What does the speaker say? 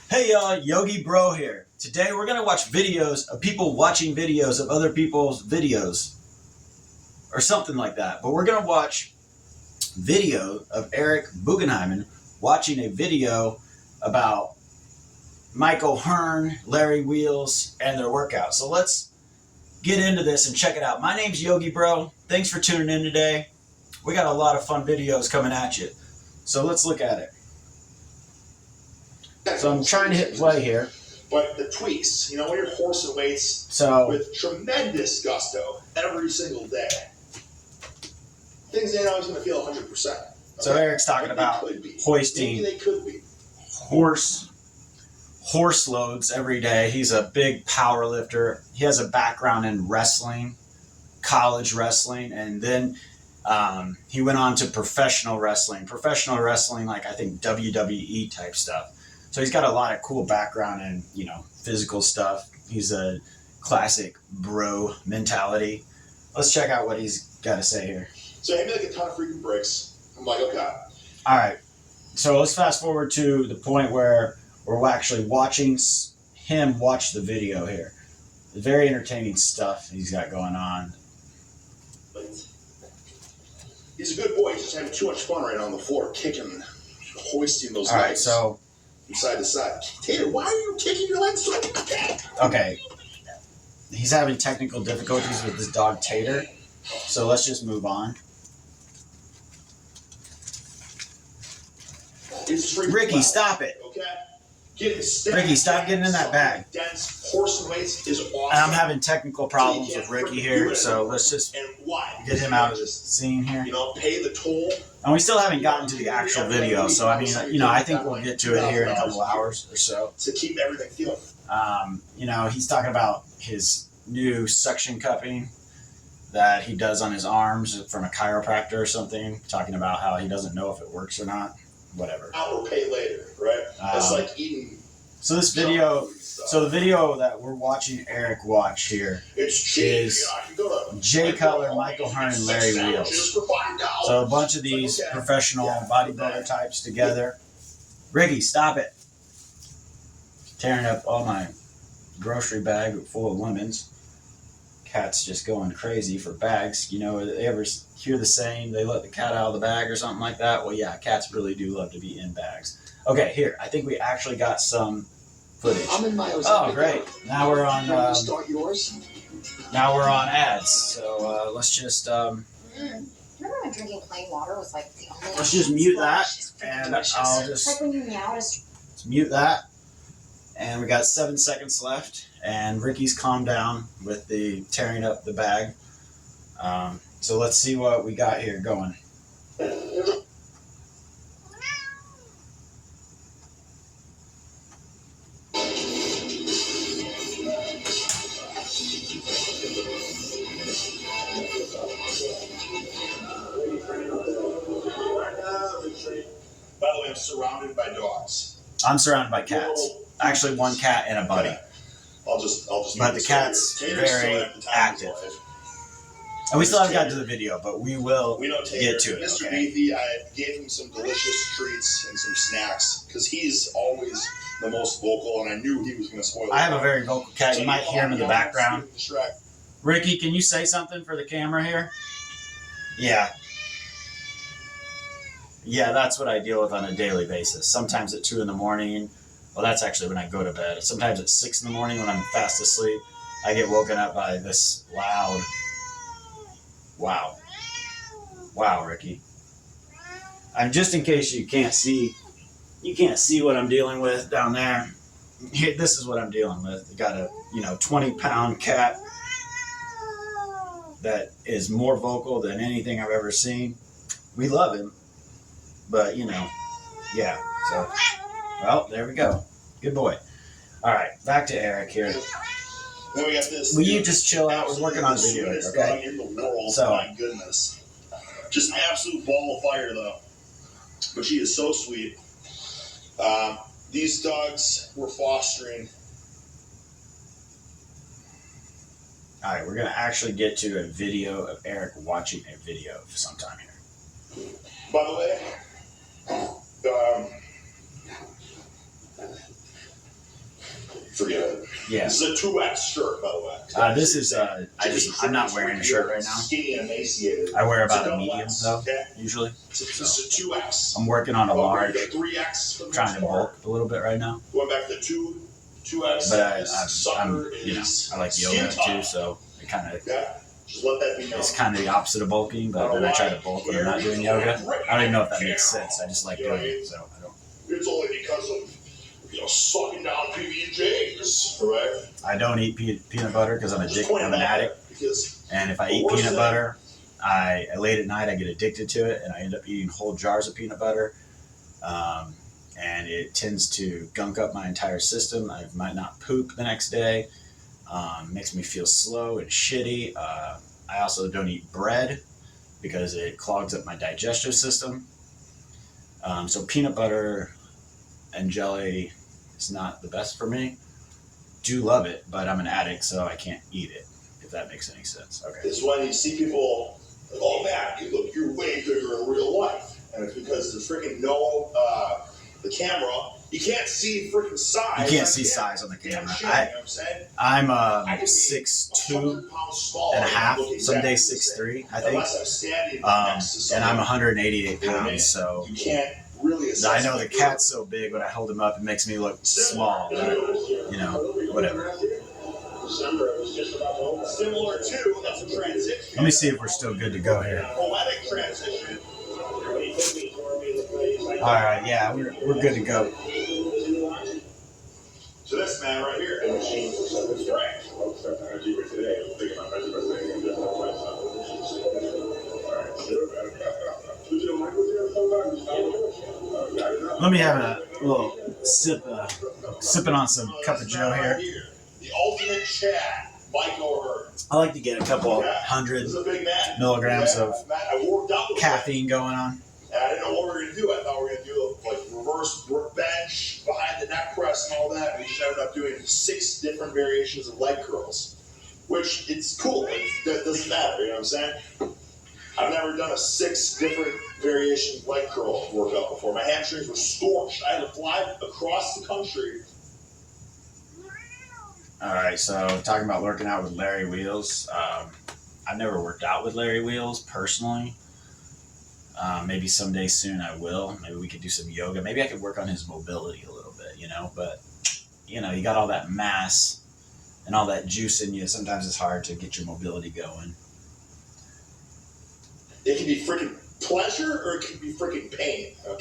Hey y'all, Yogi Bro here. Today we're going to watch videos of people watching videos of other people's videos or something like that. But we're going to watch video of Eric Bugenhagen watching a video about Michael Hearn, Larry Wheels, and their workout. So let's get into this and check it out. My name's Yogi Bro. Thanks for tuning in today. We got a lot of fun videos coming at you. So let's look at it. So I'm trying to hit play here. But the tweaks, when you're horsing weights with tremendous gusto every single day, things ain't always going to feel 100%. Okay? So Eric's talking about hoisting horse loads every day. He's a big power lifter. He has a background in wrestling, college wrestling, and then he went on to professional wrestling. Professional wrestling, like I think WWE type stuff. So he's got a lot of cool background in, physical stuff. He's a classic bro mentality. Let's check out what he's got to say here. So he made like a ton of freaking breaks. I'm like, okay. All right. So let's fast forward to the point where we're actually watching him watch the video here. Very entertaining stuff he's got going on. But he's a good boy. He's just having too much fun right now on the floor, kicking, hoisting those legs. All right, so from side to side. Tater, why are you kicking your legs like that? Okay. He's having technical difficulties with his dog Tater. So let's just move on. Ricky, stop it. Okay. Ricky, stop getting in that bag. Dense horse and weights is awesome. And I'm having technical problems with Ricky here, so let's just get him out of this scene here. Pay the toll. And we still haven't gotten to the actual video, so I mean, I think we'll get to it here in a couple hours or so. To keep everything feeling. He's talking about his new suction cupping that he does on his arms from a chiropractor or something, talking about how he doesn't know if it works or not. Whatever. I'll pay later, right? It's like eating. So this video, the video that we're watching Eric watch here is Jay Cutler, Michael Hearn, and Larry Wheels. So a bunch of these professional bodybuilder types together. Ricky, stop it. Tearing up all my grocery bag full of lemons. Cat's just going crazy for bags. They ever hear the saying, they let the cat out of the bag or something like that? Well, yeah, cats really do love to be in bags. Okay, here, I think we actually got some footage. I'm in my Oh, great. Now we're on ads. So let's just Remember when drinking plain water was like the only let's just mute that, and I'll just it's like when you meow let's mute that. And we got 7 seconds left, and Ricky's calmed down with the tearing up the bag. So let's see what we got here going. By the way, I'm surrounded by dogs. I'm surrounded by cats. Actually, one cat and a buddy. I'll just. But the cat's very active. And we still haven't gotten to the video, but we will get to it. Mr. Okay? Beefy, I gave him some delicious treats and some snacks because he's always the most vocal, and I knew he was going to spoil it. I have a very vocal cat. You might hear him in the background. Ricky, can you say something for the camera here? Yeah. Yeah, that's what I deal with on a daily basis. Sometimes at 2 in the morning. Well, that's actually when I go to bed. Sometimes at 6 in the morning when I'm fast asleep, I get woken up by this loud. Wow. Wow, Ricky. I'm just in case you can't see what I'm dealing with down there. Here, this is what I'm dealing with. I got a 20-pound cat that is more vocal than anything I've ever seen. We love him, but yeah. So, well, there we go. Good boy. All right, back to Eric here. Then we got this. Will you just chill out? We're working on the video, okay? In the world, so, my goodness, just an absolute ball of fire, though. But she is so sweet. These dogs were fostering. All right, we're gonna actually get to a video of Eric watching a video sometime here. By the way, forget it. Yeah. This is a 2X shirt, by the way. This is I'm not wearing a shirt right now. Skinny and emaciated. I wear about a medium though, usually. This is a 2X. I'm working on a large. 3X. For the trying to bulk a little bit right now. Going back to the 2X. But I'm I like yoga too, so it kind of. Just let that be known. It's kind of the opposite of bulking, but then I try to bulk when I'm not doing yoga. I don't even know if that makes sense. I just like doing it, so I don't. It's only because of sucking down PB&Js, right? I don't eat peanut butter because I'm an addict. And if I eat peanut butter, I late at night I get addicted to it, and I end up eating whole jars of peanut butter. And it tends to gunk up my entire system. I might not poop the next day. Makes me feel slow and shitty. I also don't eat bread because it clogs up my digestive system. So peanut butter and jelly is not the best for me. Do love it, but I'm an addict, so I can't eat it, if that makes any sense. Okay. It's when you see people, like, oh man, you're way bigger in real life. And it's because there's freaking the camera. You can't see freaking size. You can't see size on the camera. You know what I'm saying? I'm 6'2" and a half, some days 6'3", I think. And I'm 188 pounds, so you can't really assess. I know the cat's so big when I hold him up, it makes me look small, but, whatever. Similar to, that's a transition. Let me see if we're still good to go here. Poetic transition. All right, yeah, we're good to go. So this man right here. Let me have a little sipping on some cup of Joe here. The ultimate Chad, Mike O'Hearn. I like to get a couple hundred milligrams of caffeine going on. And I didn't know what we were going to do. I thought we were going to do like reverse bench, behind the neck press and all that. We just ended up doing 6 different variations of leg curls, which it's cool. That doesn't matter, you know what I'm saying? I've never done a 6 different variation leg curl workout before. My hamstrings were scorched. I had to fly across the country. All right, so talking about working out with Larry Wheels. I've never worked out with Larry Wheels personally. Maybe someday soon I will. Maybe we could do some yoga. Maybe I could work on his mobility a little bit, But, you got all that mass and all that juice in you. Sometimes it's hard to get your mobility going. It can be freaking pleasure or it can be freaking pain. Okay?